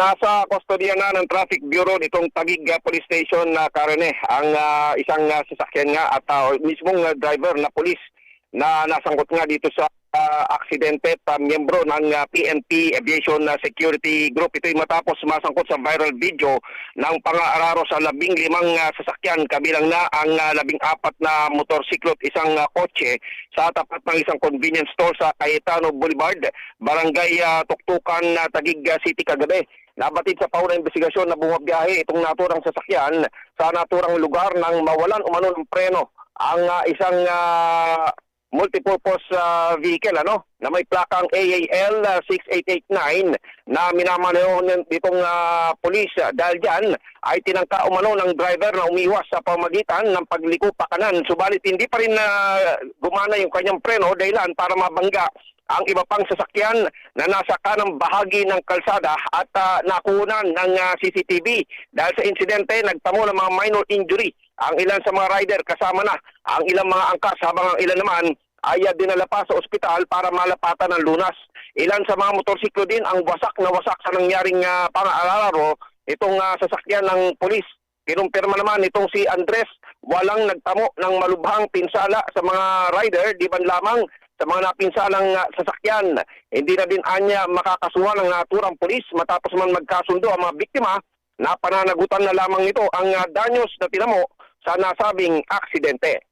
Nasa kustodiya na ng Traffic Bureau nitong Taguig Police Station na Karene ang isang sasakyan nga at mismong driver na pulis na nasangkot nga dito sa aksidente at miyembro ng PNP Aviation Security Group. Ito'y matapos masangkot sa viral video ng pang-aararo sa 15 sasakyan, kabilang na ang 14 na motorsiklo at isang kotse sa tapat ng isang convenience store sa Cayetano Boulevard, Barangay Tuktukan, Taguig City kagabi. Nabatid sa paunang investigasyon na bumabiyahe itong naturang sasakyan sa naturang lugar nang mawalan umano ng preno ang isang multipurpose vehicle na may plakang AAL 6889 na minamaneho nitong pulis. Dahil dyan ay tinangka umano ng driver na umiwas sa pamagitan ng pagliko pa kanan, subalit hindi pa rin gumana yung kanyang preno dahilan para mabangga ang iba pang sasakyan na nasa kanang bahagi ng kalsada at nakunan ng CCTV. Dahil sa insidente, nagtamo ng mga minor injury ang ilan sa mga rider, kasama na ang ilang mga angkas, habang ang ilan naman ay dinala pa sa ospital para malapatan ng lunas. Ilan sa mga motorsiklo din ang wasak na wasak sa nangyaring pang-aararo itong sasakyan ng pulis. Kinumpirma naman itong si Andres, walang nagtamo ng malubhang pinsala sa mga rider, di man lamang sa mga napinsalang sasakyan. Hindi na din anya makakasuhan ng naturang pulis matapos man magkasundo ang mga biktima na pananagutan na lamang nito ang danyos na tinamo sa nasabing aksidente.